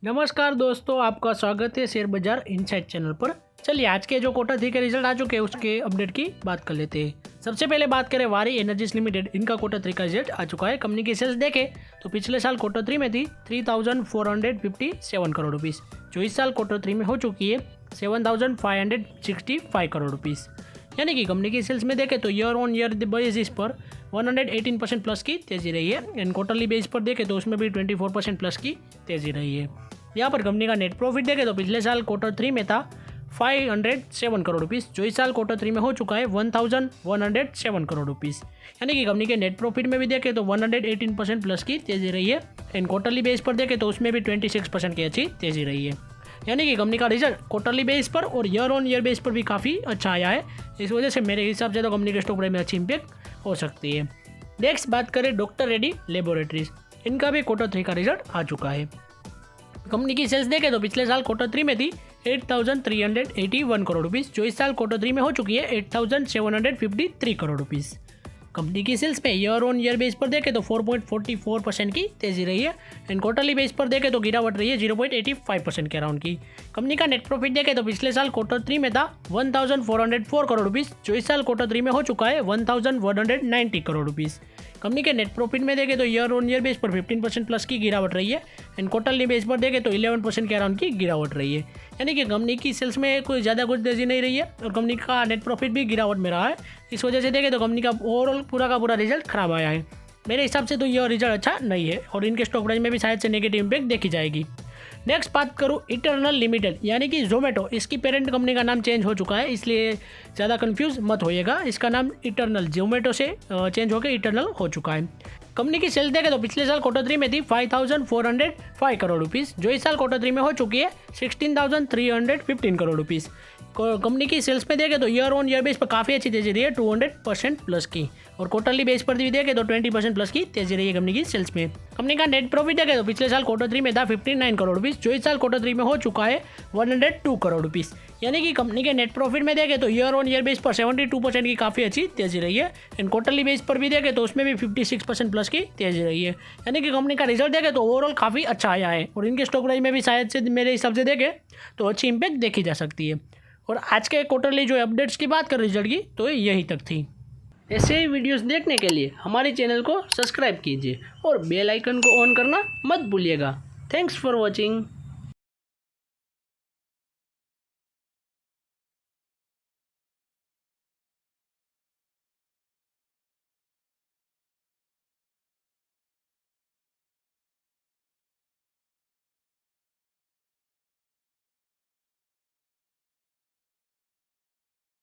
नमस्कार दोस्तों, आपका स्वागत है शेयर बाजार इनसाइट चैनल पर। चलिए आज के जो Q3 के रिजल्ट आ चुके हैं उसके अपडेट की बात कर लेते हैं। सबसे पहले बात करें वारी एनर्जीज लिमिटेड, इनका Q3 का रिजल्ट आ चुका है। कंपनी की सेल्स देखें तो पिछले साल Q3 में थी 3,457 करोड़ रुपीज़, जो इस साल Q3 में हो चुकी है 7,565 करोड़ रुपीज़। यानी कि कंपनी की सेल्स में देखें तो ईयर ऑन ईयर बेसिस पर 118% प्लस की तेज़ी रही है। एंड क्वार्टरली बेस पर देखें तो उसमें भी 24% प्लस की तेज़ी रही है। यहाँ पर कंपनी का नेट प्रॉफिट देखें तो पिछले साल Q3 में था 507 करोड़ रुपीज़, जो इस साल Q3 में हो चुका है 1,107 करोड़ रुपीज़। यानी कि कंपनी के नेट प्रॉफिट में भी देखें तो 118% प्लस की तेज़ी रही है। एंड क्वार्टरली बेस पर देखें तो उसमें भी 26% की अच्छी तेज़ी रही है। यानी कि कंपनी का रिजल्ट क्वार्टरली बेस पर और ईयर ऑन ईयर बेस पर भी काफ़ी अच्छा आया है। इस वजह से मेरे हिसाब से तो कंपनी के स्टॉक प्राइस में अच्छी इंपैक्ट हो सकती है। नेक्स्ट बात करें डॉक्टर रेड्डी लेबोरेटरीज, इनका भी Q3 का रिजल्ट आ चुका है। कंपनी की सेल्स देखें तो पिछले साल Q3 में थी 8,381 करोड़ रुपीज़, जो इस साल Q3 में हो चुकी है 8,753 करोड़ रुपीज़। कंपनी की सेल्स में ईयर ऑन ईयर बेस पर देखें तो 4.44% की तेज़ी रही है। एंड क्वार्टरली बेस पर देखें तो गिरावट रही है 0.85% के अराउंड की। कंपनी का नेट प्रॉफिट देखें तो पिछले साल Q3 में था 1,404 करोड़ रुपीज़, जो इस साल Q3 में हो चुका है 1,190 करोड़ रुपीज़। कंपनी के नेट प्रॉफिट में देखें तो ईयर ऑन ईयर बेस पर 15% प्लस की गिरावट रही है। एंड क्वार्टरली बेस पर देखें तो 11% के अराउंड की गिरावट रही है। यानी कि कंपनी की सेल्स में कोई ज़्यादा कुछ तेज़ी नहीं रही है और कंपनी का नेट प्रॉफिट भी गिरावट में रहा है। इस वजह से देखें तो कंपनी का ओवरऑल पूरा का पूरा रिजल्ट खराब आया है। मेरे हिसाब से तो यह रिजल्ट अच्छा नहीं है और इनके स्टॉक प्राइस में भी शायद से नेगेटिव इंपैक्ट देखी जाएगी। नेक्स्ट बात करूँ इटर्नल लिमिटेड यानी कि जोमेटो, इसकी पेरेंट कंपनी का नाम चेंज हो चुका है, इसलिए ज़्यादा कंफ्यूज मत होइएगा। इसका नाम इटर्नल जोमेटो से चेंज होकर इटर्नल हो चुका है। कंपनी की सेल देखें तो पिछले साल Q3 में थी 5,405 करोड़ रुपीज़, जो इस साल Q3 में हो चुकी है 16,315 करोड़ रुपीज़। कंपनी की सेल्स में देखें तो ईयर ऑन ईयर बेस पर काफ़ी अच्छी तेज़ी रही है 200% प्लस की, और क्वार्टरली बेस पर भी देखें तो 20% प्लस की तेज़ी रही है कंपनी की सेल्स में। कंपनी का नेट प्रॉफिट देखें तो पिछले साल Q3 में था 59 करोड़ रुपीज़, जो इस साल Q3 में हो चुका है 102 करोड़ रुपीज़। यानी कि कंपनी के नेट प्रॉफिट में देखें तो ईयर ऑन ईयर बेस पर 72% की काफ़ी अच्छी तेज़ी रही है। एंड क्वार्टरली बेस पर भी देखें तो उसमें भी 56% प्लस की तेज़ी रही है। यानी कि कंपनी का रिजल्ट देखें तो ओवरऑल काफ़ी अच्छा आया है और इनके स्टॉक प्राइस में भी शायद से मेरे हिसाब से देखें तो अच्छी इंपैक्ट देखी जा सकती है। और आज के क्वार्टरली जो अपडेट्स की बात कर रिजल्ट की तो यही तक थी। ऐसे ही वीडियोस देखने के लिए हमारे चैनल को सब्सक्राइब कीजिए और बेल आइकन को ऑन करना मत भूलिएगा। Thanks for watching.